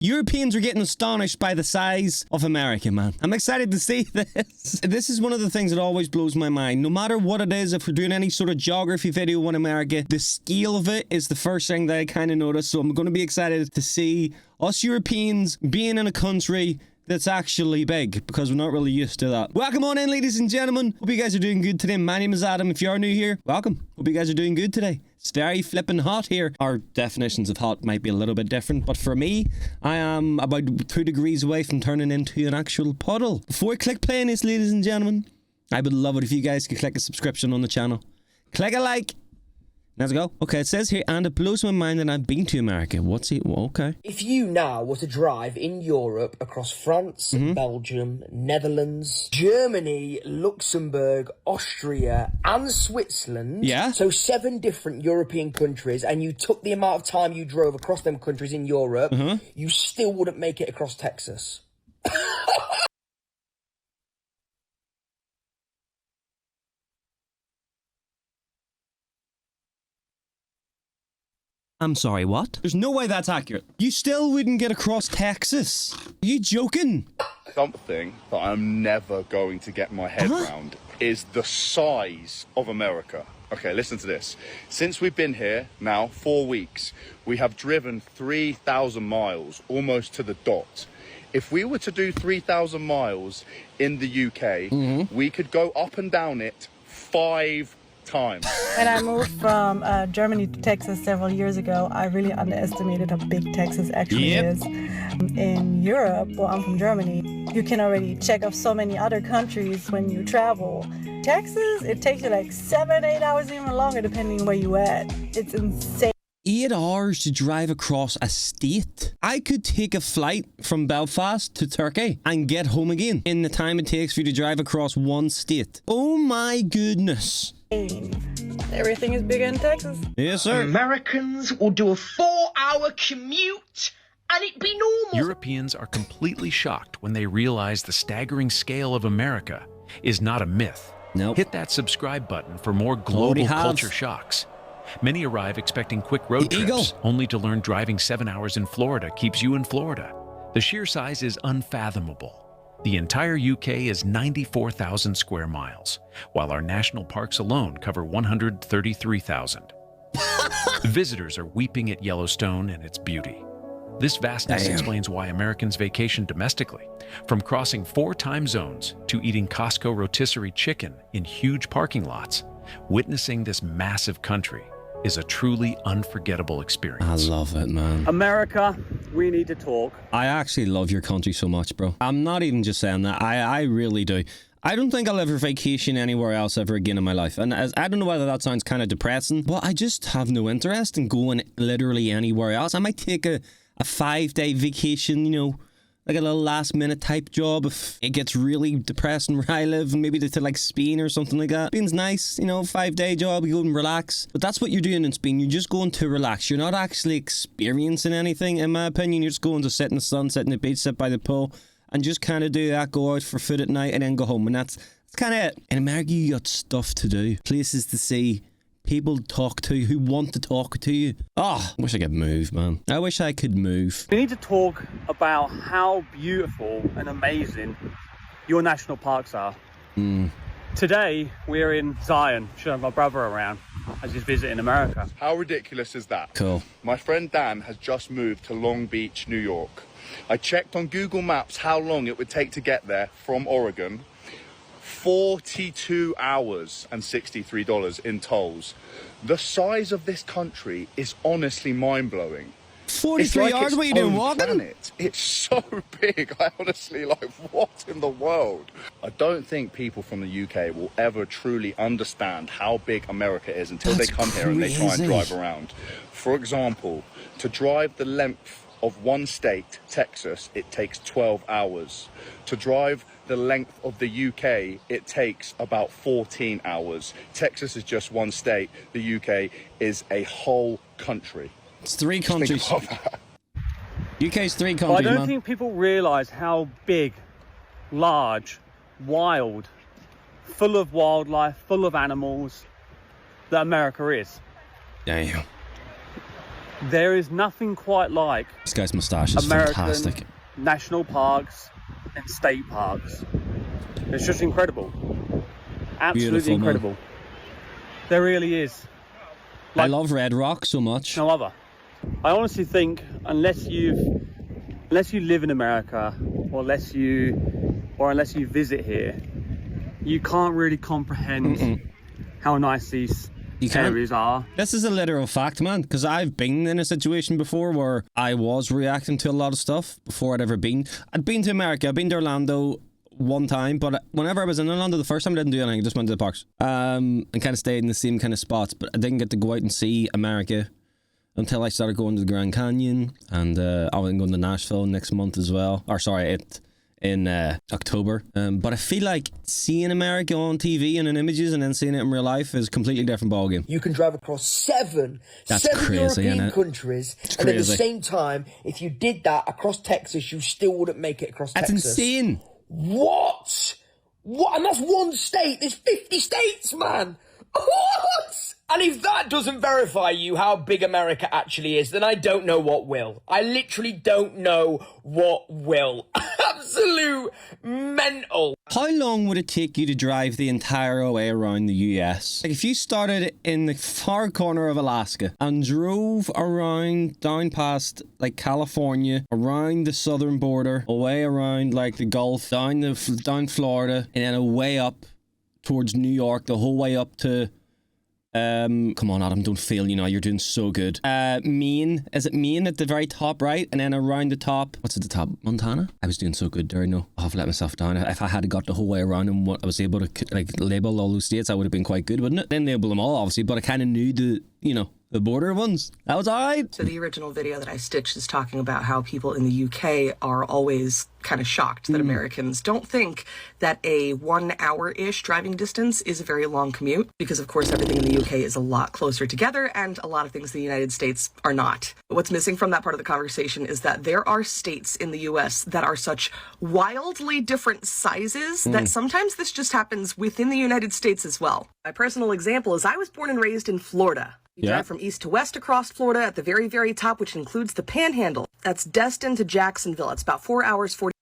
Europeans are getting astonished by the size of America, man. I'm excited to see this. This is one of the things that always blows my mind. No matter what it is, if we're doing any sort of geography video on America, the scale of it is the first thing that I kind of notice. So I'm going to be excited to see us Europeans being in a country that's actually big, because we're not really used to that. Welcome on in, ladies and gentlemen. Hope you guys are doing good today. My name is Adam. If you are new here, welcome. Hope you guys are doing good today. It's very flipping hot here. Our definitions of hot might be a little bit different, but for me, I am about 2 degrees away from turning into an actual puddle. Before I click play on this, ladies and gentlemen, I would love it if you guys could click a subscription on the channel. Click a like. Let's go. Okay, it says here, and it blows my mind that I've been to America. What's it? Well, okay. If you now were to drive in Europe across France, Belgium, Netherlands, Germany, Luxembourg, Austria, and Switzerland, so 7 different European countries, and you took the amount of time you drove across them countries in Europe, you still wouldn't make it across Texas. I'm sorry, what? There's no way that's accurate. You still wouldn't get across Texas. Are you joking? Something that I'm never going to get my head around is the size of America. Okay, listen to this. Since we've been here now 4 weeks, we have driven 3,000 miles, almost to the dot. If we were to do 3,000 miles in the UK, we could go up and down it 5 times. When I moved from Germany to Texas several years ago, I really underestimated how big Texas actually is. In Europe, well, I'm from Germany, you can already check off so many other countries when you travel. Texas, it takes you like 7-8 hours, even longer, depending where you at. It's insane. 8 hours to drive across a state. I could take a flight from Belfast to Turkey and get home again in the time it takes for you to drive across one state. Oh my goodness. Everything is bigger in Texas. Yes, sir. Americans will do a 4-hour commute and it'd be normal. Europeans are completely shocked when they realize the staggering scale of America is not a myth. Nope. Hit that subscribe button for more global culture shocks. Many arrive expecting quick road trips, only to learn driving 7 hours in Florida keeps you in Florida. The sheer size is unfathomable. The entire UK is 94,000 square miles, while our national parks alone cover 133,000. Visitors are weeping at Yellowstone and its beauty. This vastness explains why Americans vacation domestically, from crossing 4 time zones to eating Costco rotisserie chicken in huge parking lots. Witnessing this massive country is a truly unforgettable experience. I love it, man. America, we need to talk. I actually love your country so much, bro. I'm not even just saying that. I really do. I don't think I'll ever vacation anywhere else ever again in my life. And I don't know whether that sounds kind of depressing, but I just have no interest in going literally anywhere else. I might take a 5-day vacation, you know, like a little last minute type job if it gets really depressing where I live, and maybe to like Spain or something like that. Spain's nice, you know, 5-day job, you go and relax. But that's what you're doing in Spain. You're just going to relax. You're not actually experiencing anything, in my opinion. You're just going to sit in the sun, sit in the beach, sit by the pool, and just kind of do that, go out for food at night and then go home. And that's kind of it. In America, you got stuff to do, places to see, people to talk to who want to talk to you. Oh, I wish I could move, man. I wish I could move. We need to talk about how beautiful and amazing your national parks are. Today, we're in Zion, showing my brother around as he's visiting America. How ridiculous is that? Cool. My friend Dan has just moved to Long Beach, New York. I checked on Google Maps how long it would take to get there from Oregon. 42 hours and $63 in tolls. The size of this country is honestly mind-blowing. 43 hours? What are you doing, walking? It's so big. I honestly, like, what in the world? I don't think people from the UK will ever truly understand how big America is until they come here and they try and drive around. For example, to drive the length of one state, Texas, it takes 12 hours. To drive the length of the UK, it takes about 14 hours. Texas is just one state. The UK is a whole country. It's 3 countries. UK's 3 countries, But I don't think people realise how big, large, wild, full of wildlife, full of animals that America is. Damn. There is nothing quite like this guy's mustache is American fantastic. national parks and state parks. It's just incredible. Absolutely Beautiful, incredible. man. There really is. I love Red Rock so much. No other. I honestly think unless you live in America, or unless you visit here, you can't really comprehend how nice these areas are. This is a literal fact, man, because I've been in a situation before where I was reacting to a lot of stuff before I'd been to America. I've been to Orlando one time, but whenever I was in Orlando the first time, I didn't do anything. I just went to the parks and kind of stayed in the same kind of spots, but I didn't get to go out and see America until I started going to the Grand Canyon, and I was going to Nashville next month as well, in October. But I feel like seeing America on TV and in images and then seeing it in real life is a completely different ballgame. You can drive across seven crazy, European countries, and at the same time, if you did that across Texas, you still wouldn't make it across Texas. That's insane. What? And that's one state. There's 50 states, man. What? And if that doesn't verify you how big America actually is, then I don't know what will. I literally don't know what will. Absolute mental. How long would it take you to drive the entire way around the US? Like if you started in the far corner of Alaska and drove around down past like California, around the southern border, away around like the Gulf, down Florida, and then away up towards New York, the whole way up to come on, Adam, don't fail, you're doing so good. Maine, is it Maine at the very top right? And then around the top, what's at the top? Montana? I was doing so good there, no. I'll have to let myself down. If I had got the whole way around and what I was able to label all those states, I would have been quite good, wouldn't it? Didn't label them all, obviously, but I kind of knew the border ones. That was alright. So the original video that I stitched is talking about how people in the UK are always kind of shocked that Americans don't think that a 1 hour-ish driving distance is a very long commute, because of course everything in the UK is a lot closer together and a lot of things in the United States are not. What's missing from that part of the conversation is that there are states in the US that are such wildly different sizes that sometimes this just happens within the United States as well. My personal example is I was born and raised in Florida. You drive from east to west across Florida at the very, very top, which includes the Panhandle. That's Destin to Jacksonville. It's about 4 hours, 40.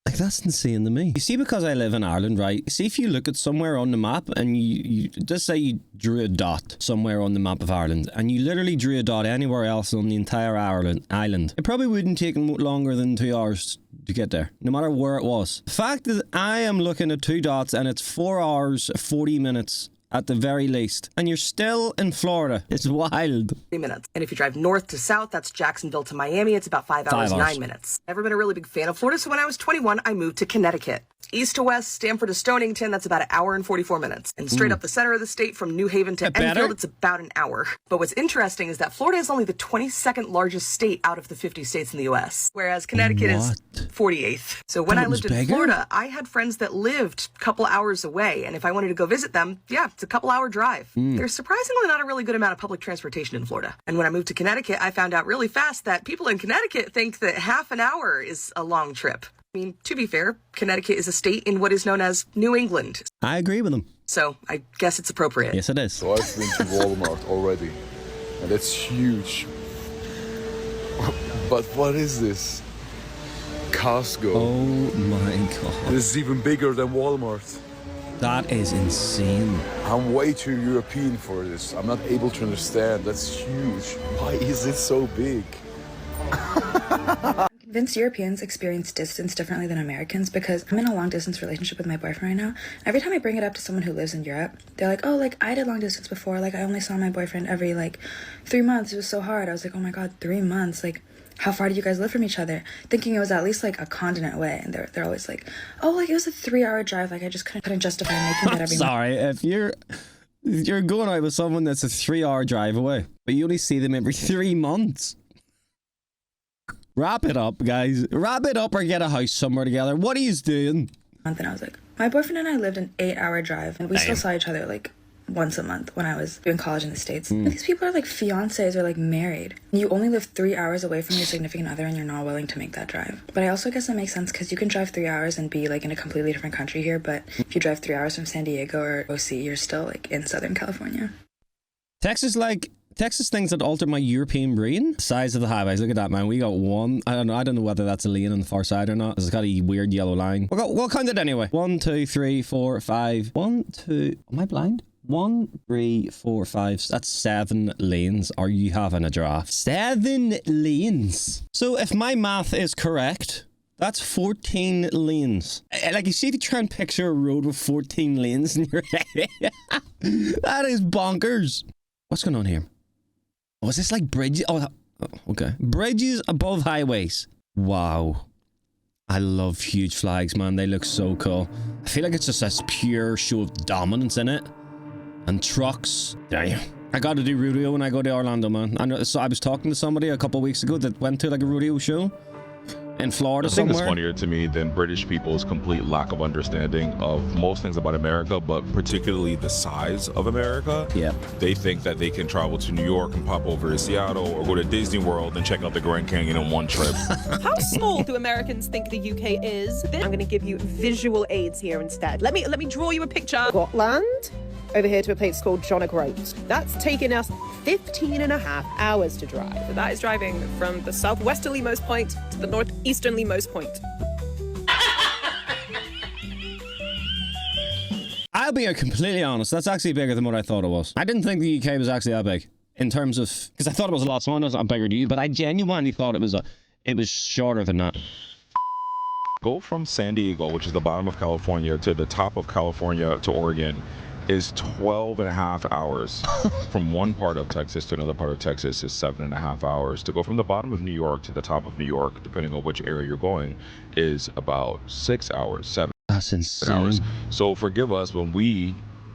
Like, that's insane to me. You see, because I live in Ireland, right? See, if you look at somewhere on the map and you just say you drew a dot somewhere on the map of Ireland and you literally drew a dot anywhere else on the entire island, it probably wouldn't take longer than 2 hours to get there, no matter where it was. The fact is, I am looking at 2 dots and it's 4 hours, 40 minutes at the very least, and you're still in Florida. It's wild. 3 minutes. And if you drive north to south, that's Jacksonville to Miami, it's about 5 hours, 9 minutes. Never been a really big fan of Florida, so when I was 21, I moved to Connecticut. East to west, Stamford to Stonington, that's about 1 hour and 44 minutes. And straight up the center of the state from New Haven to Enfield, it's about an hour. But what's interesting is that Florida is only the 22nd largest state out of the 50 states in the U.S., whereas Connecticut is 48th. So when I lived in Florida, I had friends that lived a couple hours away, and if I wanted to go visit them, it's a couple hour drive. There's surprisingly not a really good amount of public transportation in Florida. And when I moved to Connecticut, I found out really fast that people in Connecticut think that half an hour is a long trip. I mean, to be fair, Connecticut is a state in what is known as New England. I agree with them. So I guess it's appropriate. Yes, it is. So I've been to Walmart already, and it's huge. But what is this? Costco. Oh my God. This is even bigger than Walmart. That is insane. I'm way too European for this. I'm not able to understand. That's huge. Why is it so big? I'm convinced Europeans experience distance differently than Americans because I'm in a long distance relationship with my boyfriend right now. Every time I bring it up to someone who lives in Europe, they're like, oh, like I did long distance before. Like I only saw my boyfriend every 3 months. It was so hard. I was like, oh my God, 3 months. Like, how far do you guys live from each other? Thinking it was at least a continent away. And they're always like, oh, it was a 3 hour drive. I just couldn't justify making that every month. Sorry, if you're going out with someone that's a 3 hour drive away, but you only see them every 3 months. Wrap it up, guys. Wrap it up or get a house somewhere together. What are you doing? And I was like, my boyfriend and I lived an 8 hour drive, and we still saw each other once a month when I was doing college in the States. These people are fiancés or married. You only live 3 hours away from your significant other and you're not willing to make that drive. But I also guess that makes sense because you can drive 3 hours and be in a completely different country here, but if you drive 3 hours from San Diego or OC, you're still in Southern California. Texas Texas things that alter my European brain. Size of the highways. Look at that, man. We got one. I don't know whether that's a lane on the far side or not. It's got a weird yellow line. We'll count it anyway. 1, 2, 3, 4, 5. 1, 2. Am I blind? 1, 3, 4, 5. That's 7 lanes. Are you having a giraffe? 7 lanes. So if my math is correct, that's 14 lanes. Like, you see, if you try and picture a road with 14 lanes in your head, that is bonkers. What's going on here? Oh, is this like bridges? Oh, okay. Bridges above highways. Wow. I love huge flags, man. They look so cool. I feel like it's just this pure show of dominance in it. And trucks. Damn. I got to do rodeo when I go to Orlando, man. I was talking to somebody a couple of weeks ago that went to like a rodeo show in Florida somewhere. I think it's funnier to me than British people's complete lack of understanding of most things about America, but particularly the size of America. Yeah. They think that they can travel to New York and pop over to Seattle or go to Disney World and check out the Grand Canyon in one trip. How small do Americans think the UK is? I'm going to give you visual aids here instead. Let me draw you a picture. Scotland. Over here to a place called John O'Groats. That's taken us 15.5 hours to drive. So that is driving from the southwesterly-most point to the northeasternly-most point. I'll be completely honest, that's actually bigger than what I thought it was. I didn't think the UK was actually that big in terms of, because I thought it was a lot smaller, I'm bigger than you, but I genuinely thought it was shorter than that. Go from San Diego, which is the bottom of California, to the top of California to Oregon is 12.5 hours. From one part of Texas to another part of Texas is 7.5 hours. To go from the bottom of New York to the top of New York, depending on which area you're going, is about 6 hours, 7 That's insane. hours. So forgive us when we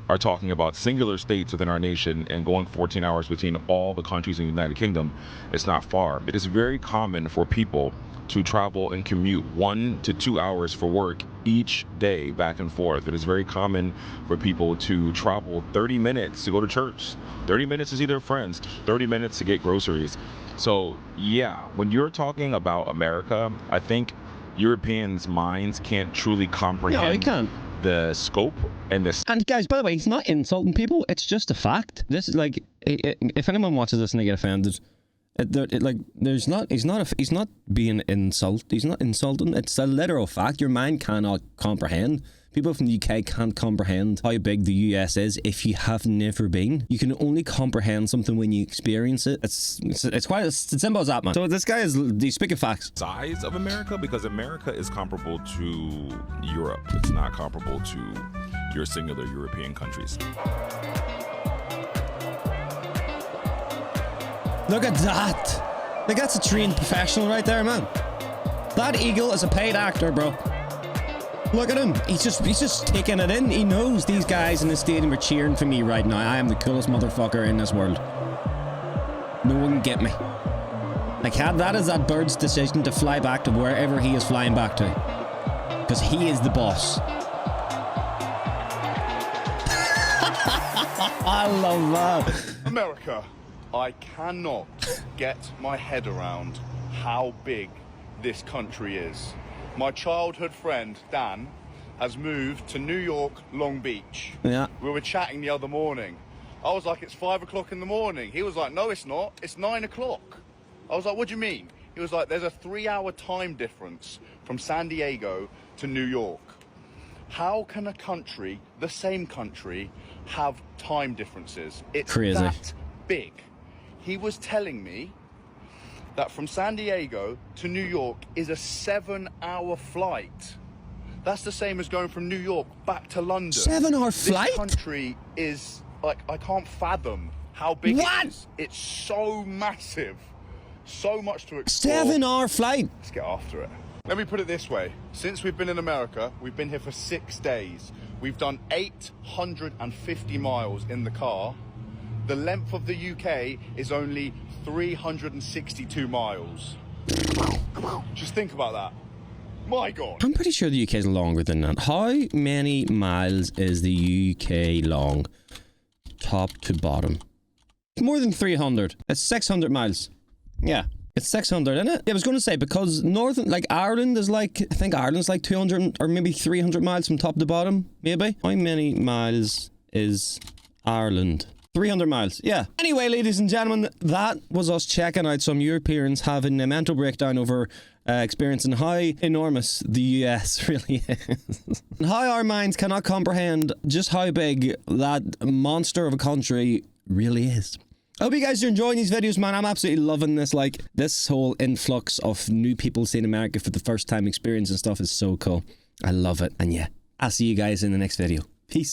are talking about singular states within our nation and going 14 hours between all the countries in the United Kingdom. It's not far. It is very common for people to travel and commute 1 to 2 hours for work each day back and forth. It is very common for people to travel 30 minutes to go to church, 30 minutes to see their friends, 30 minutes to get groceries. So yeah, when you're talking about America, I think Europeans' minds can't truly comprehend. No, they can't. The scope and this. And guys, by the way, he's not insulting people. It's just a fact. This is like, if anyone watches this and they get offended, he's not being insult. He's not insulting. It's a literal fact. Your mind cannot comprehend. People from the UK can't comprehend how big the US is if you have never been. You can only comprehend something when you experience it. It's quite as simple as that, man. So this guy he's speaking facts. Size of America, because America is comparable to Europe. It's not comparable to your singular European countries. Look at that. Like, that's a trained professional right there, man. That eagle is a paid actor, bro. Look at him. He's just taking it in. He knows these guys in the stadium are cheering for me right now. I am the coolest motherfucker in this world. No one can get me. Like, that is that bird's decision to fly back to wherever he is flying back to. Because he is the boss. I love that. America. I cannot get my head around how big this country is. My childhood friend, Dan, has moved to New York, Long Beach. Yeah. We were chatting the other morning. I was like, it's 5 o'clock in the morning. He was like, no, it's not. It's 9 o'clock. I was like, what do you mean? He was like, there's a 3-hour time difference from San Diego to New York. How can a country, the same country, have time differences? It's crazy. That big. He was telling me that from San Diego to New York is a 7-hour flight. That's the same as going from New York back to London. 7-hour flight? This country is, like, I can't fathom how big it is. It's so massive. So much to explore. 7-hour flight? Let's get after it. Let me put it this way. Since we've been in America, we've been here for 6 days. We've done 850 miles in the car. The length of the UK is only 362 miles. Just think about that. My God. I'm pretty sure the UK is longer than that. How many miles is the UK long? Top to bottom. More than 300. It's 600 miles. Yeah. It's 600, isn't it? I was going to say, because Northern, like Ireland is like, I think Ireland's like 200 or maybe 300 miles from top to bottom, maybe. How many miles is Ireland? 300 miles, yeah. Anyway, ladies and gentlemen, that was us checking out some Europeans having a mental breakdown over experiencing how enormous the US really is. And how our minds cannot comprehend just how big that monster of a country really is. I hope you guys are enjoying these videos, man. I'm absolutely loving this. Like, this whole influx of new people seeing America for the first time experience and stuff is so cool. I love it. And yeah, I'll see you guys in the next video. Peace.